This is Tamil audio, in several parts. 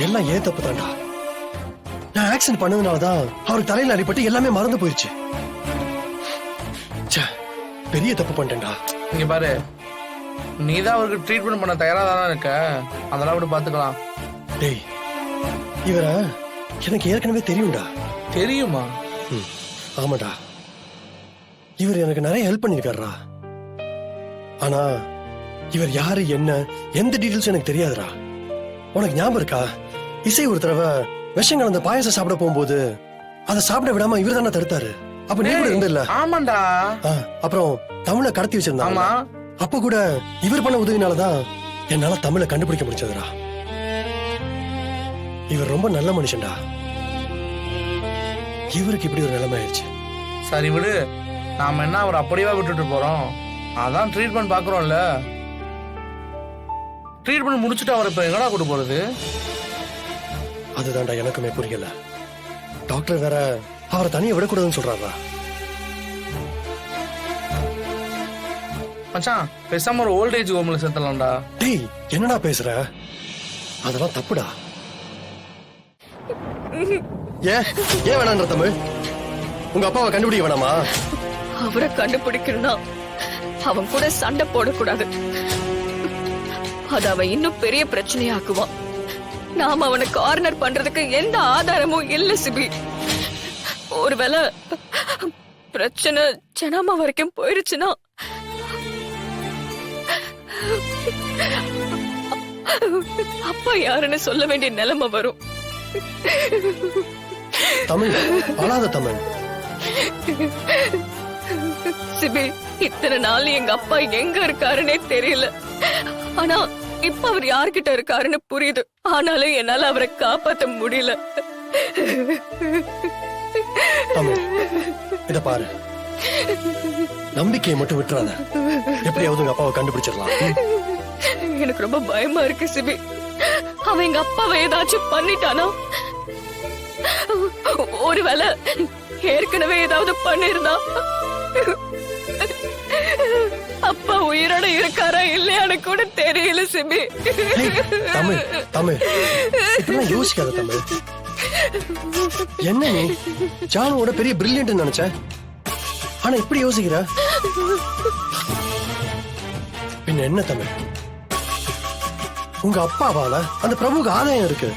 எல்லாம் ஏன் தப்பு தான்டா. நான் ஆக்சிடென்ட் பண்ணதுனாலதான் அவருக்கு தலையில அடிபட்டு எல்லாமே மறந்து போயிடுச்சு. பெரிய தப்பு பண்ணிட்டேன்டா. இங்க பாரு, நீதான் அவருக்கு ட்ரீட்மெண்ட் பண்ண தயாரா தானே இருக்க, அதெல்லாம் விட்டு பாத்துக்கலாம். டேய், இவர எனக்கு ஏற்கனவே தெரியும்டா. தெரியுமா? ஆமாடா, இவர் எனக்கு நிறைய ஹெல்ப் பண்ணிருக்காருடா. ஆனா இவர் யாரு என்ன எந்த டீடைல்ஸ் எனக்கு தெரியாதுடா. உனக்கு ஞாபகம் இருக்கா, இசை ஒரு தடவை விஷம் கலந்த பாயசம் சாப்பிட போகும்போது அதை சாப்பிட விடாம இவர் தானே தடுத்தாரு. அப்ப நீ கூட இருந்தில்ல? ஆமாண்டா. அப்புறம் தமிழை கடத்தி வச்சிருந்தாங்க. அப்ப கூட இவர் பண்ண உதவினாலதான் என்னால தமிழை கண்டுபிடிக்க முடிச்சதுடா. இவர் ரொம்ப நல்ல மனுஷன்டா. இவருக்கு இப்படி ஒரு நிலைமை ஆயிடுச்சு. சரி விடு, நாம என்ன அவர் அப்படியே விட்டுட்டு போறோம்? அதான் ட்ரீட்மெண்ட் பாக்குறோம்ல. ட்ரீட்மெண்ட் முடிச்சுட்டு அவர் இப்ப எங்கடா கூட்டு போறது? அதுதான்டா எனக்குமே புரியல. டாக்டர் வேற அவரை தனியா விடக்கூடாதுன்னு சொல்றாரா? மச்சான், பேசாம ஒரு ஓல்டேஜ் ஹோம்ல சேர்த்தலாம்டா. டேய், என்னடா பேசுற? அதெல்லாம் தப்புடா. ஏன் வேணான்ற தமிழ்? உங்க அப்பாவை கண்டுபிடிக்க வேணாமா? அவரை கண்டுபிடிக்கணும்னா அவன் கூட சண்டை போடக்கூடாது. அது அவன் இன்னும் பெரிய பிரச்சனையாக்குவான். நாம அவனை கார்னர் பண்றதுக்கு எந்த ஆதாரமும் இல்ல சிபி. ஒருவேளை பிரச்சனை ஜனாமா வரைக்கும் போயிருச்சுன்னா அப்பா யாருன்னு சொல்ல வேண்டிய நிலைமை வரும். தமிழ், அழாத தமிழ். சிபி, இத்தனை நாள் எங்க அப்பா எங்க இருக்காருன்னே தெரியல. ஆனா இப்ப அவர் யார்கிட்ட இருக்காருன்னு புரியுது. ஆனாலும் என்னால அவரை காப்பாத்த முடியல. தமிழ், இத பாரு, நம்பிக்கையை மட்டும் விட்டுறாத. எப்படியாவது உங்க அப்பாவை கண்டுபிடிச்சிடலாம். எனக்கு ரொம்ப பயமா இருக்கு சிபி. அவன் எங்க அப்பாவை ஏதாச்சும் பண்ணிட்டானா? ஒருவேளை ஏற்கனவே ஏதாவது பண்ணிருந்தா அப்பா உயிரோட இருக்காரா இல்லையான்னு கூட தெரியல சிபி. தமிழ் தமிழ், இப்பெல்லாம் யோசிக்காத தமிழ். என்ன நீ ஜானுவோட பெரிய பிரில்லியன்ட் நினைச்ச, ஆனா இப்படி யோசிக்கிற? பின்ன என்ன தமிழ், உங்க அப்பாவால அந்த பிரபுக்கு ஆதாயம் இருக்கு.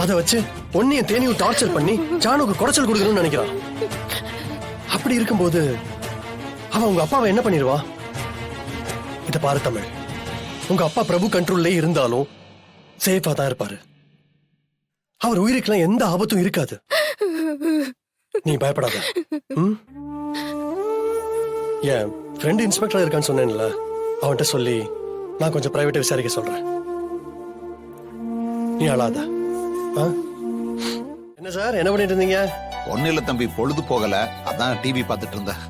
அத வச்சு ஒன்னையும் தேனியும் டார்ச்சர் பண்ணி ஜானுக்கு குறைச்சல் கொடுக்கணும்னு நினைக்கிறான். அப்படி இருக்கும்போது அவன் உங்க அப்பாவை என்ன பண்ணிடுவா? இத பாரு தமிழ், உங்க அப்பா பிரபு கண்ட்ரோல்லே இருந்தாலும் சேஃபா தான் இருப்பாரு. அவர் உயிருக்கெல்லாம் எந்த ஆபத்தும் இருக்காது. நீ பயப்படாத. என் ஃப்ரெண்ட் இன்ஸ்பெக்டர் இருக்கான்னு சொன்னேன்ல, அவன்கிட்ட சொல்லி நான் கொஞ்சம் பிரைவேட்டா விசாரிக்க சொல்றேன். நீ அழாத. என்ன சார், என்ன பண்ணிட்டு இருந்தீங்க? ஒன்னும் இல்ல தம்பி, பொழுது போகல, அதான் டிவி பார்த்துட்டு இருந்தேன்.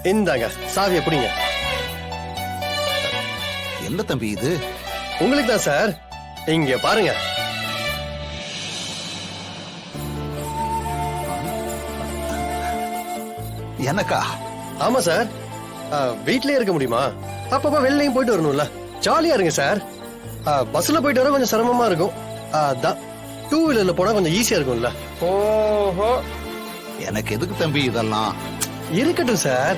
இந்தாங்க சாவியை பிடிங்க. என்ன தம்பி இது? உங்களுக்கு தான் சார். இங்க பாருங்க. எனக்கா? ஆமா சார். வீட்லயே இருக்க முடியுமா? அப்பப்ப வெளிலையும் போயிட்டு வரணும்ல. ஜாலியா இருங்க சார். பஸ்ல போயிட்டு வர கொஞ்சம் சிரமமா இருக்கும். டூ வீலர்ல போனா கொஞ்சம் ஈஸியா இருக்கும்ல. ஓஹோ, எனக்கு எதுக்கு தம்பி இதெல்லாம்? இருக்கட்டும் சார்,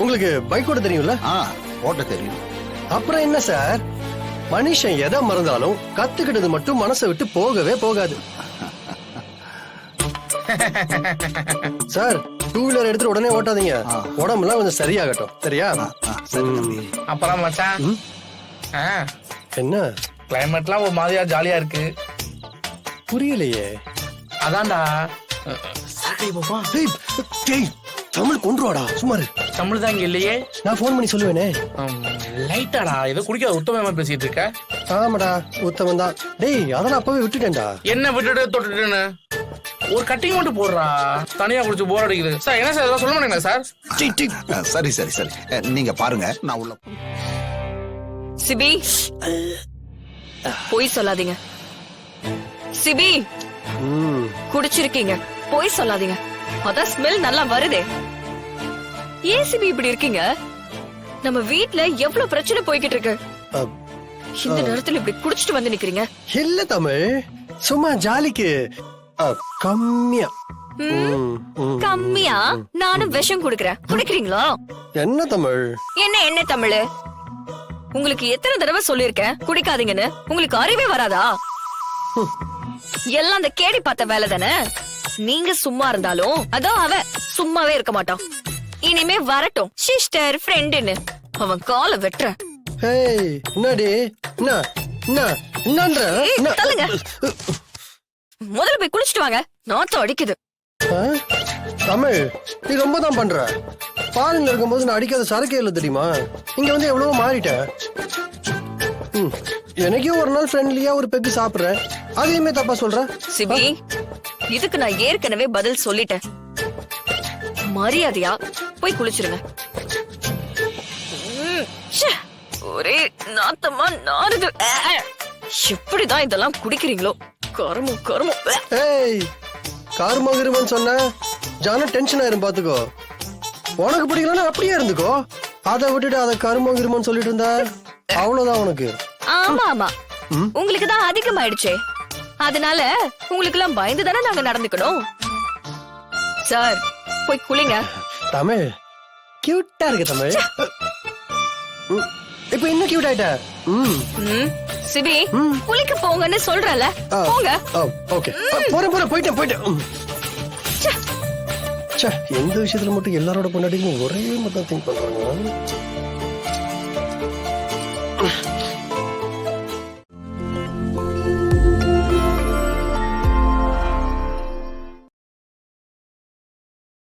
உங்களுக்கு பைக் ஓட்ட தெரியும்ல? ஓட்ட தெரியும். அப்புறம் என்ன சார், மனுஷன் எதை மறந்தாலும் கத்துக்கிட்டது மட்டும் மனசை விட்டு போகவே போகாது. சார், டூ வீலர் எடுத்துட்டு உடனே ஓட்டாதீங்க. உடம்புலாம் கொஞ்சம் சரியாகட்டும், சரியா? அப்புறம் மச்சான், என்ன கிளைமேட்லாம் ஒரு மாதிரியா ஜாலியா இருக்கு. புரியலையே. அதான்டா தமிழ் கொன்றுவாடா, சுமாரு. தமிழ் தான் இங்க இல்லையே. நான் போன் பண்ணி சொல்லுவேனே. லைட்டாடா, ஏதோ குடிக்காத உத்தமமா பேசிட்டு இருக்க. ஆமாடா, உத்தமன் தான். டேய், அதெல்லாம் அப்பவே விட்டுட்டேன்டா. என்ன விட்டுட்டு தொட்டுட்டுன்னு ஒரு கட்டிங் மட்டும் போடுறா. தனியா குடிச்சு போர் அடிக்குது சார். என்ன சார் இதெல்லாம் சொல்ல மாட்டேங்களா சார்? சரி சரி சரி, நீங்க பாருங்க, நான் உள்ள. சிபி, போய் சொல்லாதீங்க. சிபி, குடிச்சிருக்கீங்க, போய் சொல்லாதீங்க. அதான் ஸ்மெல் நல்லா வருதே. ஏன் சிபி இப்படி இருக்கீங்க? நம்ம வீட்ல எவ்வளவு பிரச்சனை போய்கிட்டு இருக்கு. இந்த நேரத்துல இப்படி குடிச்சிட்டு வந்து நிக்கிறீங்க. இல்ல தமிழ், சும்மா ஜாலிக்கு கம்மியா. கம்மியா நானும் விஷம் குடுக்கறேன், குடிக்கிறீங்களா? என்ன தமிழ்? என்ன தமிழ்? உங்களுக்கு எத்தனை தடவை சொல்லிருக்கேன் குடிக்காதீங்கன்னு? உங்களுக்கு அறிவே வராதா? எல்லாம் அந்த கேடி பார்த்த வேலை தானே. நீங்க சும்மா இருந்தாலும் அதோ அவன் சும்மாவே இருக்க மாட்டான். இனிமே வரட்டும் சிஸ்டர் ஃப்ரெண்டுன்னு, அவன் காலை வெட்டுறேன். ஏய் என்னடி, என்ன என்ன என்னன்ற? தள்ளுங்க, முதல்ல போய் குளிச்சுட்டு வாங்க, நாத்தம் அடிக்குது. தமிழ், நீ ரொம்ப தான் பண்ற. ஃபாரின்ல இருக்கும்போது நான் அடிக்காத சரக்கே இல்லை தெரியுமா? இங்க வந்து எவ்வளவோ மாறிட்டேன். எனக்கே ஒரு நாள் ஃப்ரெண்ட்லியா ஒரு பெக்கு சாப்பிடுறேன், அதையுமே தப்பா சொல்ற. சிபி, இதுக்கு நான் ஏற்கனவே பதில் சொல்லிட்டேன். மரியாதையா போய் குளிச்சிருங்க. ச்சே, ஒரே நாத்தமா நாறுது. எப்படிதான் இதெல்லாம் குடிக்கிறீங்களோ? கருமம் கருமம். ஏய், காருமா கிருமான்னு சொன்ன ஜான டென்ஷன் ஆயிரும் பாத்துக்கோ. உனக்கு பிடிக்கலன்னா அப்படியே இருந்துக்கோ. அதை விட்டுட்டு அதை கருமா கிருமான்னு சொல்லிட்டு இருந்தா அவ்வளவுதான் உனக்கு. ஆமா ஆமா, உங்களுக்கு தான் அதிகமாயிடுச்சே. அதனால உங்களுக்கு எல்லாம் பயந்து தானே நாங்க நடந்துக்கணும். சார் போய் குளிங்க. தமிழ் கியூட்டா இருக்கு தமிழ். இப்ப இன்னும் கியூட் ஆயிட்ட. சிபி, குளிக்க போங்கன்னு சொல்றல, போங்க. ஓகே, போயிட்டேன். எந்த விஷயத்துல மட்டும் எல்லாரோட பொண்டாட்டிக்கும் ஒரே மாதிரி திங்க் பண்றாங்க.